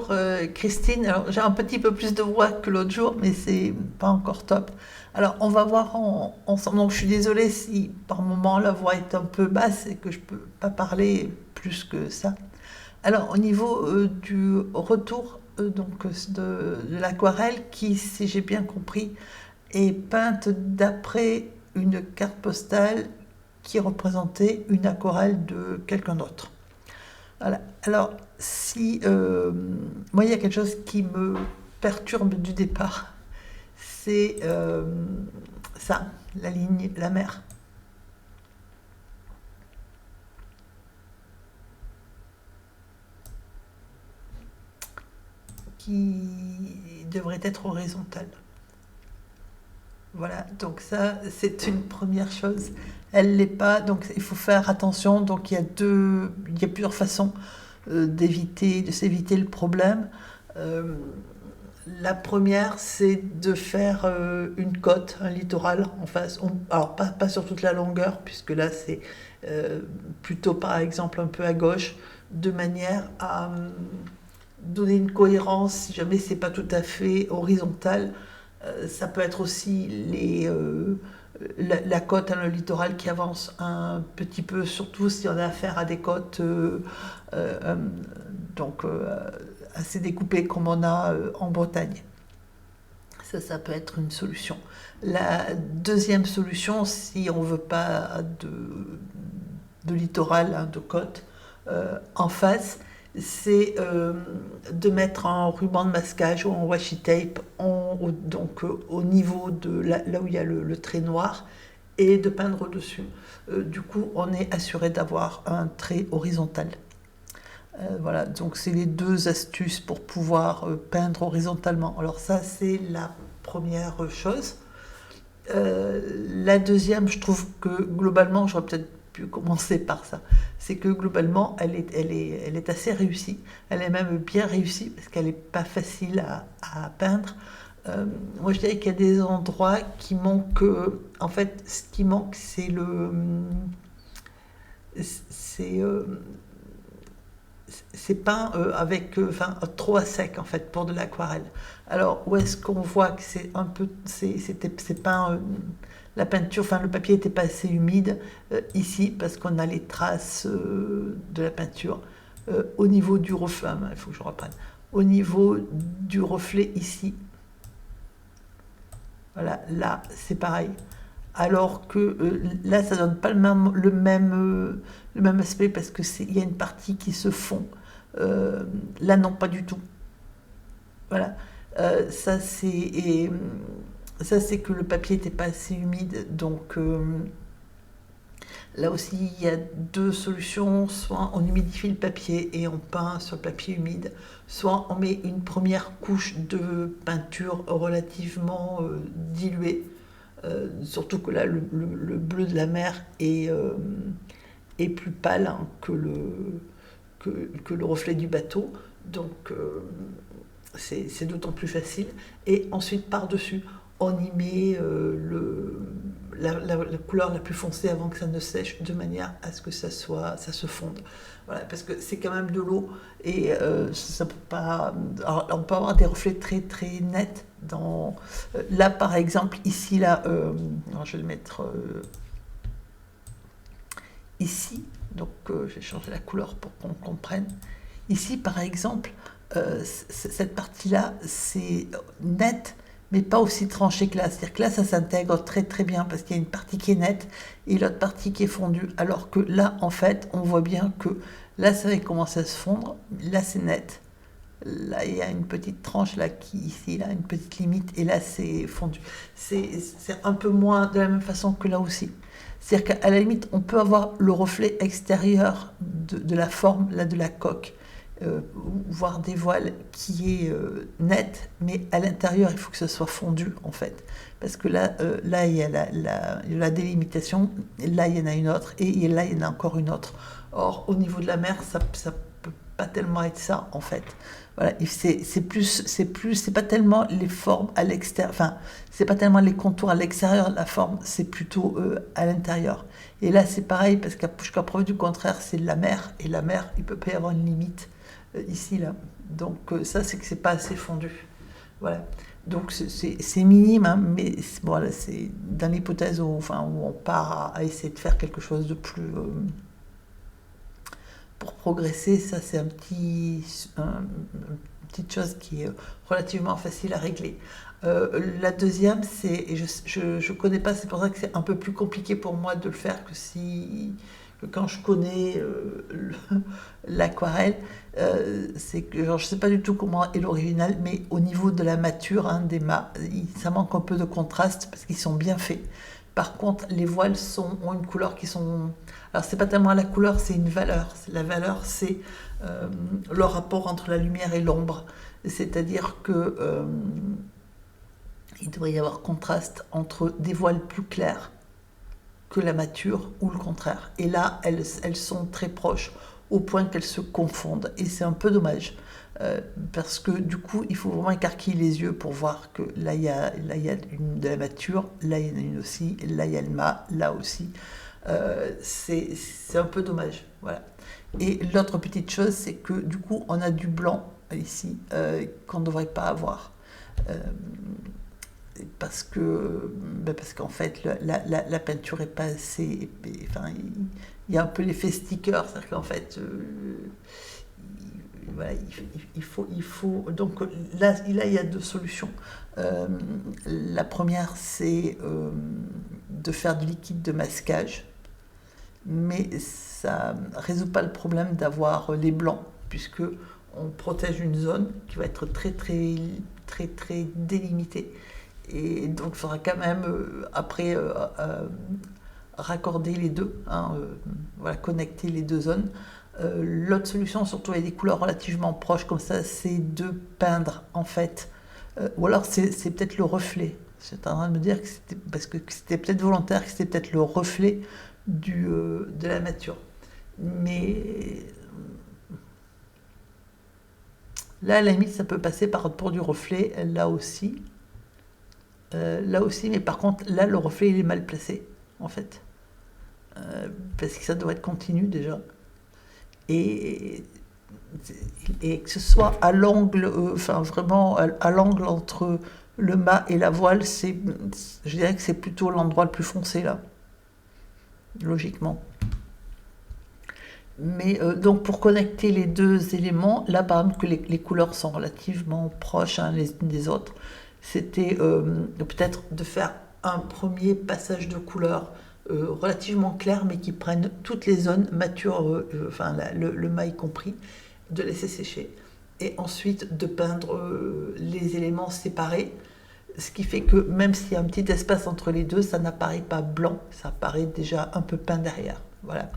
Bonjour Christine, alors j'ai un petit peu plus de voix que l'autre jour, mais c'est pas encore top. Alors on va voir ensemble, donc je suis désolée si par moment la voix est un peu basse et que je peux pas parler plus que ça. Alors au niveau du retour de l'aquarelle qui, si j'ai bien compris, est peinte d'après une carte postale qui représentait une aquarelle de quelqu'un d'autre. Voilà. Alors, si moi, il y a quelque chose qui me perturbe du départ, c'est ça, la ligne, la mer, qui devrait être horizontale. Voilà, donc ça, c'est une première chose. Elle l'est pas, donc il faut faire attention. Donc il y a plusieurs façons de s'éviter le problème. Euh, La première, c'est de faire une côte, un littoral en face. Alors, pas sur toute la longueur, puisque là, c'est euh, plutôt, par exemple, un peu à gauche, de manière à donner une cohérence, si jamais c'est pas tout à fait horizontal. Ça peut être aussi la côte, hein, le littoral qui avance un petit peu, surtout si on a affaire à des côtes euh, donc assez découpées comme on a en Bretagne. Ça peut être une solution. La deuxième solution, si on ne veut pas de littoral, hein, de côte en face, c'est de mettre un ruban de masquage ou un washi tape au niveau de là où il y a le trait noir et de peindre au-dessus. Du coup, on est assuré d'avoir un trait horizontal. Voilà, donc c'est les deux astuces pour pouvoir peindre horizontalement. Alors ça, c'est la première chose. La deuxième, je trouve que globalement, j'aurais peut-être pu commencer par ça, c'est que globalement, elle est assez réussie. Elle est même bien réussie parce qu'elle n'est pas facile à peindre. Moi, je dirais qu'il y a des endroits qui manquent. En fait, ce qui manque, c'est c'est peint avec, enfin, trop à sec en fait pour de l'aquarelle. Alors où est-ce qu'on voit que c'est un peu, c'est peint, la peinture, enfin le papier n'était pas assez humide ici parce qu'on a les traces de la peinture au niveau du reflet. Il faut que je reprenne. Au niveau du reflet ici, voilà, là c'est pareil. Alors que là, ça donne pas le même aspect parce que il y a une partie qui se fond. Là, non, pas du tout. Voilà. Ça, ça, c'est que le papier n'était pas assez humide. Donc, là aussi, il y a deux solutions. Soit on humidifie le papier et on peint sur le papier humide, soit on met une première couche de peinture relativement diluée. Surtout que là, le bleu de la mer est plus pâle, hein, que le reflet du bateau. Donc, c'est d'autant plus facile. Et ensuite, par-dessus, on y met la couleur la plus foncée avant que ça ne sèche, de manière à ce que ça se fonde. Voilà, parce que c'est quand même de l'eau et ça peut pas. Alors, on peut avoir des reflets très très nets. Là, par exemple, ici, là, alors je vais le mettre ici. Donc, je vais changer la couleur pour qu'on comprenne. Ici, par exemple, cette partie-là, c'est net, mais pas aussi tranché que là. C'est-à-dire que là, ça s'intègre très très bien parce qu'il y a une partie qui est nette et l'autre partie qui est fondue. Alors que là, en fait, on voit bien que là, ça va commencer à se fondre. Là, c'est net. Là, il y a une petite tranche là qui ici, là, une petite limite, et là, c'est fondu. C'est un peu moins de la même façon que là aussi. C'est-à-dire qu'à la limite, on peut avoir le reflet extérieur de la forme là, de la coque, voire des voiles, qui est net, mais à l'intérieur, il faut que ce soit fondu, en fait. Parce que là, là il y a la délimitation, là, il y en a une autre, et là, il y en a encore une autre. Or, au niveau de la mer, ça peut pas tellement être ça, en fait. Voilà, c'est pas tellement les formes à l'extérieur, enfin, c'est pas tellement les contours à l'extérieur de la forme, c'est plutôt à l'intérieur. Et là, c'est pareil, parce jusqu'à preuve du contraire, c'est la mer, et la mer, il peut pas y avoir une limite ici, là. Donc ça, c'est que c'est pas assez fondu. Voilà. Donc c'est minime, hein, mais voilà, c'est dans l'hypothèse où, enfin, où on part à essayer de faire quelque chose de plus... pour progresser, ça c'est une petite chose qui est relativement facile à régler. La deuxième, c'est, et je connais pas, c'est pour ça que c'est un peu plus compliqué pour moi de le faire que quand je connais l'aquarelle, c'est que genre, je sais pas du tout comment est l'original, mais au niveau de la mâture, hein, des mâts, ça manque un peu de contraste parce qu'ils sont bien faits. Par contre, les voiles ont une couleur qui sont... Alors, c'est pas tellement la couleur, c'est une valeur. La valeur, c'est le rapport entre la lumière et l'ombre. C'est-à-dire que il devrait y avoir contraste entre des voiles plus clairs que la mâture ou le contraire. Et là, elles sont très proches au point qu'elles se confondent. Et c'est un peu dommage. Parce que du coup, il faut vraiment écarquiller les yeux pour voir que là, il y a une de la mâture, là, il y en a une aussi, là, il y a le mât, là aussi. C'est un peu dommage. Voilà. Et l'autre petite chose, c'est que du coup, on a du blanc ici qu'on ne devrait pas avoir. Parce qu'en fait, la peinture est pas assez... Enfin, il y a un peu l'effet sticker, c'est-à-dire qu'en fait... voilà, il faut... Donc là, il y a deux solutions. La première, c'est de faire du liquide de masquage, mais ça ne résout pas le problème d'avoir les blancs, puisque on protège une zone qui va être très très très très délimitée. Et donc il faudra quand même après raccorder les deux, hein, voilà, connecter les deux zones. L'autre solution, surtout avec des couleurs relativement proches comme ça, c'est de peindre en fait. Ou alors c'est peut-être le reflet. J'étais en train de me dire que c'était parce que c'était peut-être volontaire, que c'était peut-être le reflet de la nature. Mais là, à la limite, ça peut passer pour du reflet, là aussi. Là aussi, mais par contre, là, le reflet, il est mal placé, en fait. Parce que ça doit être continu déjà. Et, et que ce soit à l'angle, enfin vraiment à l'angle entre le mât et la voile, je dirais que c'est plutôt l'endroit le plus foncé là, logiquement. Mais donc pour connecter les deux éléments, là par exemple que les couleurs sont relativement proches, hein, les unes des autres, c'était peut-être de faire un premier passage de couleurs relativement clair, mais qui prennent toutes les zones matures, enfin le mât y compris, de laisser sécher. Et ensuite de peindre les éléments séparés, ce qui fait que même s'il y a un petit espace entre les deux, ça n'apparaît pas blanc, ça apparaît déjà un peu peint derrière. Voilà.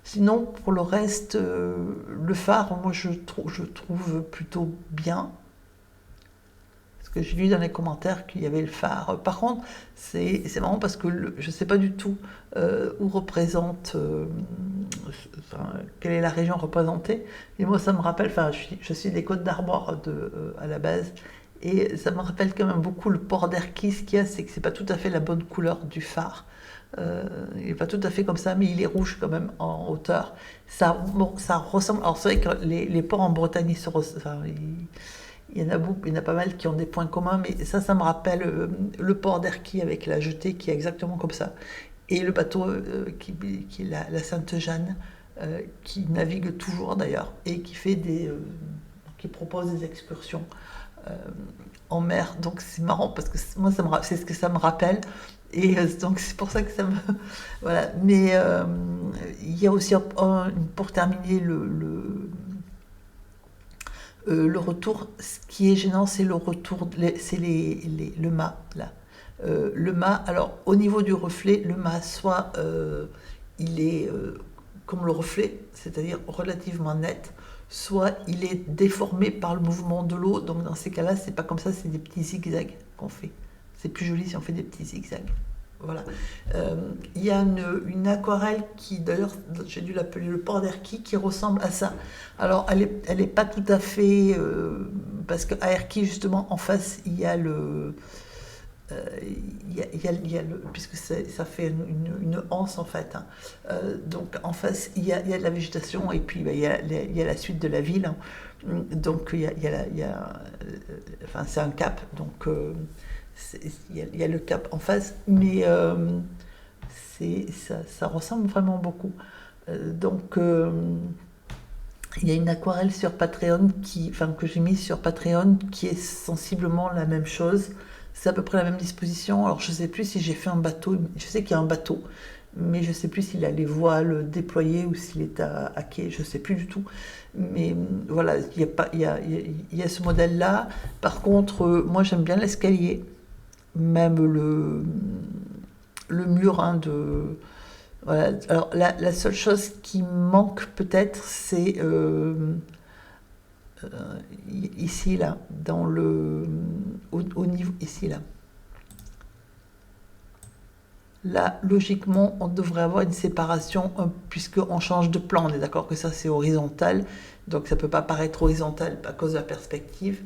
Sinon, pour le reste, le phare, moi je trouve plutôt bien. Parce que j'ai lu dans les commentaires qu'il y avait le phare. Par contre, c'est marrant parce que je ne sais pas du tout où représente, quelle est la région représentée. Et moi, ça me rappelle, enfin, je suis des Côtes d'Armor à la base. Et ça me rappelle quand même beaucoup le port d'Erquy. Ce qu'il y a, c'est que c'est pas tout à fait la bonne couleur du phare. Il n'est pas tout à fait comme ça, mais il est rouge quand même en hauteur. Ça ressemble. Alors c'est vrai que les ports en Bretagne, il y en a beaucoup, il y en a pas mal qui ont des points communs, mais ça me rappelle le port d'Erquy avec la jetée qui est exactement comme ça. Et le bateau qui est la Sainte-Jeanne, qui navigue toujours d'ailleurs, et qui propose des excursions en mer. Donc c'est marrant parce que moi c'est ce que ça me rappelle. Et donc c'est pour ça que ça me... Voilà. Mais il y a aussi, pour terminer, le retour. Ce qui est gênant, c'est le retour, c'est le mât, là. Le mât, alors au niveau du reflet, le mât, soit il est comme le reflet, c'est-à-dire relativement net, soit il est déformé par le mouvement de l'eau. Donc dans ces cas-là, c'est pas comme ça, c'est des petits zigzags qu'on fait. C'est plus joli si on fait des petits zigzags. Voilà. Il y a une aquarelle qui, d'ailleurs, j'ai dû l'appeler le port d'Erquy, qui ressemble à ça. Alors, elle est pas tout à fait... parce qu'à Erquy, justement, en face, il y a puisque ça fait une anse en fait, hein. Donc en face il y a de la végétation et puis il y a la suite de la ville, hein. Donc enfin c'est un cap, donc il y a le cap en face, mais ça ressemble vraiment beaucoup. Donc il y a une aquarelle sur Patreon que j'ai mise sur Patreon qui est sensiblement la même chose. C'est à peu près la même disposition. Alors je ne sais plus si j'ai fait un bateau. Je sais qu'il y a un bateau, mais je ne sais plus s'il a les voiles déployées ou s'il est à quai. Je ne sais plus du tout. Mais voilà, il y a ce modèle-là. Par contre, moi j'aime bien l'escalier. Même le mur, hein, de... Voilà. Alors la seule chose qui manque peut-être, c'est ici là, au niveau ici là. Là, logiquement, on devrait avoir une séparation puisqu'on change de plan. On est d'accord que ça c'est horizontal, donc ça peut pas paraître horizontal à cause de la perspective.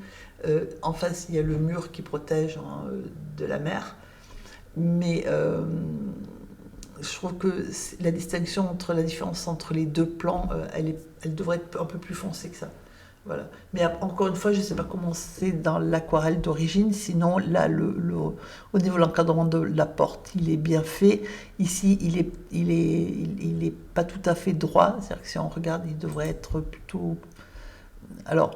En face, il y a le mur qui protège, hein, de la mer, mais je trouve que la distinction la différence entre les deux plans, elle devrait être un peu plus foncée que ça. Voilà. Mais encore une fois, je ne sais pas comment c'est dans l'aquarelle d'origine. Sinon, là, au niveau de l'encadrement de la porte, il est bien fait. Ici, il est pas tout à fait droit. C'est-à-dire que si on regarde, il devrait être plutôt... Alors,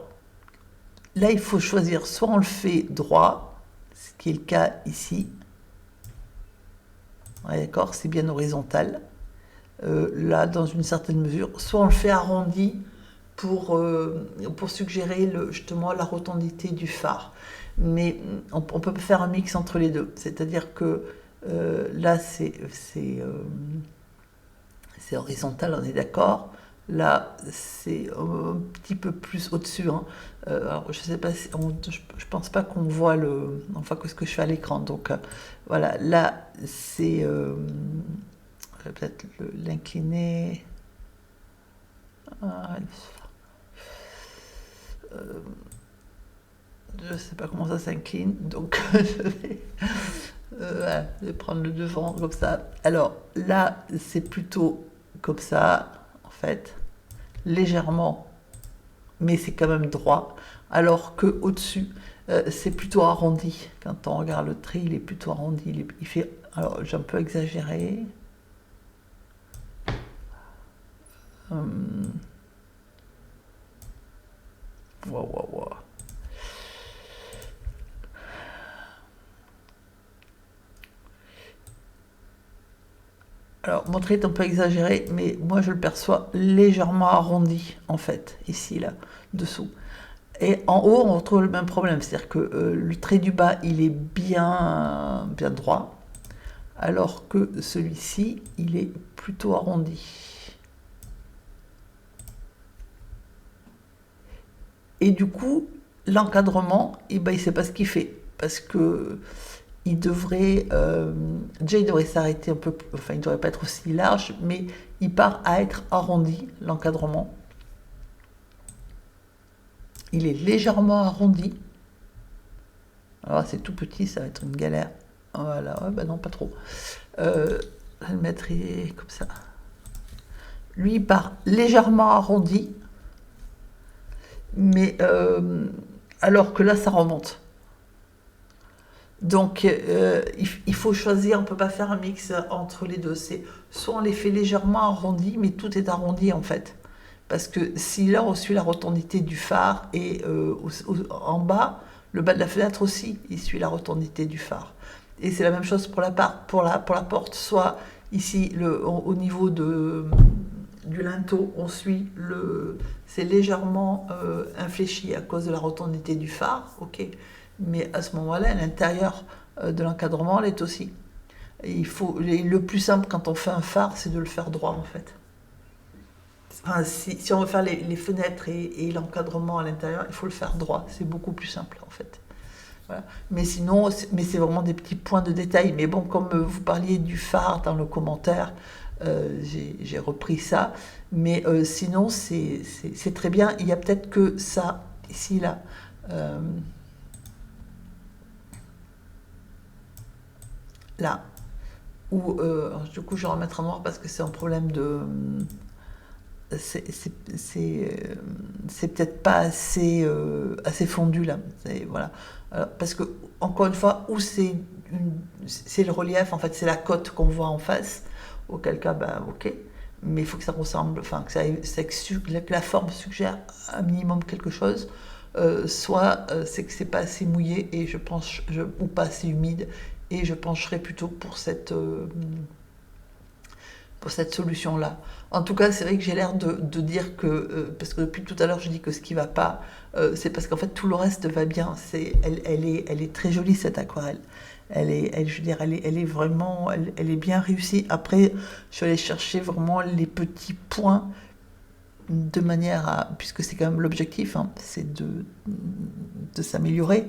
là, il faut choisir. Soit on le fait droit, ce qui est le cas ici. Ouais, d'accord, c'est bien horizontal. Là, dans une certaine mesure. Soit on le fait arrondi, pour suggérer justement la rotondité du phare. Mais on peut faire un mix entre les deux. C'est-à-dire que là, c'est horizontal, on est d'accord. Là, c'est un petit peu plus au-dessus, hein. Alors, je sais pas si je pense pas qu'on voit enfin, ce que je fais à l'écran. Donc, voilà, là, c'est... je vais peut-être l'incliner. Je ne sais pas comment ça s'incline, donc voilà, je vais prendre le devant comme ça. Alors là, c'est plutôt comme ça, en fait, légèrement, mais c'est quand même droit. Alors que au-dessus, c'est plutôt arrondi. Quand on regarde le trait, il est plutôt arrondi. Il fait, alors j'ai un peu exagéré. Wow. Alors, mon trait est un peu exagéré, mais moi je le perçois légèrement arrondi, en fait, ici, là, dessous. Et en haut, on retrouve le même problème, c'est-à-dire que le trait du bas, il est bien droit, alors que celui-ci, il est plutôt arrondi. Et du coup, l'encadrement, ben, il ne sait pas ce qu'il fait, parce que il devrait, déjà il devrait s'arrêter un peu, enfin il ne devrait pas être aussi large, mais il part à être arrondi, l'encadrement. Il est légèrement arrondi. Alors c'est tout petit, ça va être une galère. Voilà, ouais, bah non, pas trop. Je vais le mettre comme ça. Lui, il part légèrement arrondi, mais alors que là, ça remonte. Donc, il faut choisir, on ne peut pas faire un mix entre les deux. C'est soit on les fait légèrement arrondis, mais tout est arrondi en fait. Parce que si là on suit la rotondité du phare et en bas, le bas de la fenêtre aussi, il suit la rotondité du phare. Et c'est la même chose pour la porte. Soit ici, au niveau du linteau, c'est légèrement infléchi à cause de la rotondité du phare, ok. Mais à ce moment-là, l'intérieur de l'encadrement l'est aussi. Le plus simple quand on fait un phare, c'est de le faire droit en fait. Enfin, si on veut faire les fenêtres et l'encadrement à l'intérieur, il faut le faire droit. C'est beaucoup plus simple en fait. Voilà. Mais sinon, c'est vraiment des petits points de détail. Mais bon, comme vous parliez du phare dans le commentaire, j'ai repris ça. Mais sinon, c'est très bien. Il y a peut-être que ça, ici, là. là, où du coup je vais remettre en noir parce que c'est un problème de... C'est peut-être pas assez, assez fondu là. Voilà. Alors, parce que, encore une fois, où c'est le relief, en fait, c'est la côte qu'on voit en face, auquel cas, ben, ok. Mais il faut que ça ressemble, enfin, que la forme suggère un minimum quelque chose. Soit c'est que c'est pas assez mouillé et ou pas assez humide, et je pencherai plutôt pour cette solution-là. En tout cas, c'est vrai que j'ai l'air de dire que, parce que depuis tout à l'heure, je dis que ce qui ne va pas, c'est parce qu'en fait, tout le reste va bien. Elle est très jolie, cette aquarelle. Je veux dire, elle est vraiment, elle est bien réussie. Après, je suis allée chercher vraiment les petits points de manière à, puisque c'est quand même l'objectif, hein, c'est de s'améliorer.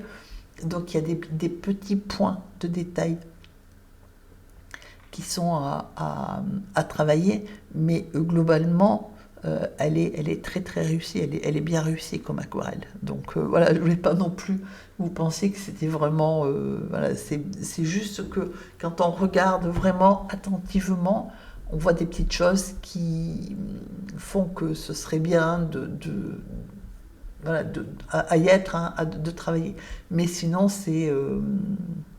Donc, il y a des petits points de détail qui sont à travailler, mais globalement, elle est très très réussie, elle est bien réussie comme aquarelle. Donc voilà, je ne voulais pas non plus vous penser que c'était vraiment... voilà, c'est juste que quand on regarde vraiment attentivement, on voit des petites choses qui font que ce serait bien voilà, à y être, hein, de travailler. Mais sinon,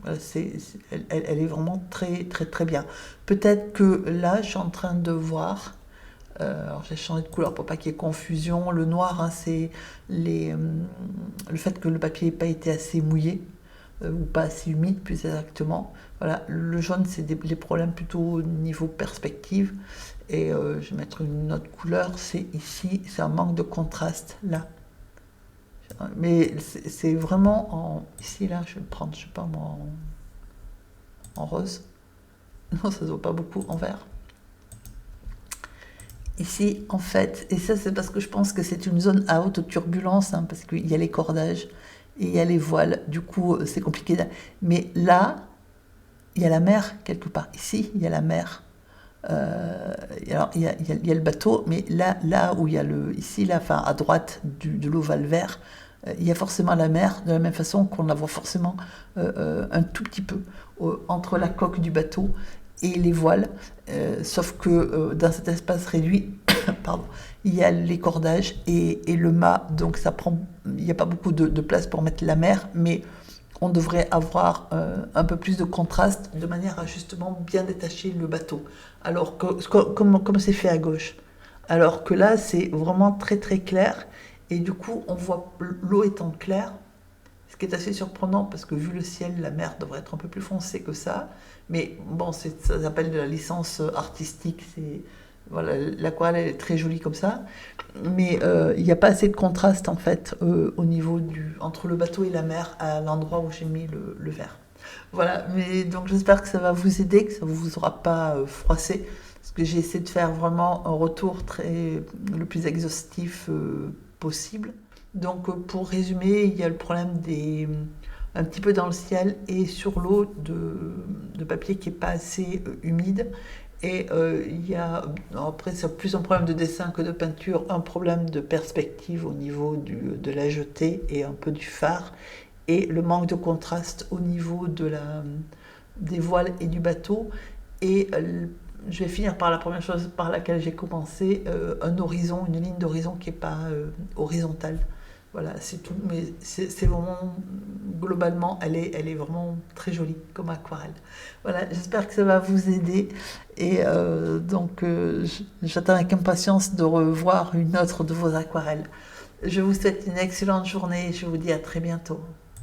voilà, elle est vraiment très, très, très bien. Peut-être que là, je suis en train de voir, alors j'ai changé de couleur pour pas qu'il y ait confusion. Le noir, hein, c'est le fait que le papier n'ait pas été assez mouillé, ou pas assez humide, plus exactement. Voilà, le jaune, c'est les problèmes plutôt au niveau perspective. Et je vais mettre une autre couleur, c'est ici, c'est un manque de contraste, là. Mais c'est vraiment ici, là, je vais le prendre, je sais pas moi, en rose. Non, ça se voit pas beaucoup en vert. Ici, en fait, et ça c'est parce que je pense que c'est une zone à haute turbulence, hein, parce qu'il y a les cordages et il y a les voiles, du coup c'est compliqué. Mais là, il y a la mer quelque part. Ici, il y a la mer. Alors, il y a le bateau, mais là où il y a ici, là, enfin, à droite de l'ovale vert, il y a forcément la mer, de la même façon qu'on la voit forcément un tout petit peu entre la coque du bateau et les voiles, sauf que dans cet espace réduit, pardon, il y a les cordages et le mât, donc il n'y a pas beaucoup de place pour mettre la mer, mais on devrait avoir un peu plus de contraste de manière à justement bien détacher le bateau. Alors comme c'est fait à gauche. Alors que là, c'est vraiment très très clair. Et du coup, on voit l'eau étant claire, ce qui est assez surprenant parce que vu le ciel, la mer devrait être un peu plus foncée que ça. Mais bon, ça s'appelle de la licence artistique. Voilà, l'aquarelle elle est très jolie comme ça. Mais il n'y a pas assez de contraste en fait au niveau entre le bateau et la mer à l'endroit où j'ai mis le vert. Voilà, mais donc j'espère que ça va vous aider, que ça ne vous aura pas froissé. Parce que j'ai essayé de faire vraiment un retour le plus exhaustif possible. Donc pour résumer, il y a le problème un petit peu dans le ciel et sur l'eau de papier qui n'est pas assez humide. Et il y a, après c'est plus un problème de dessin que de peinture, un problème de perspective au niveau de la jetée et un peu du phare, et le manque de contraste au niveau des voiles et du bateau. Et je vais finir par la première chose par laquelle j'ai commencé, un horizon, une ligne d'horizon qui n'est pas horizontale. Voilà, c'est tout, mais c'est vraiment, globalement, elle est vraiment très jolie comme aquarelle. Voilà, j'espère que ça va vous aider, et donc j'attends avec impatience de revoir une autre de vos aquarelles. Je vous souhaite une excellente journée et je vous dis à très bientôt.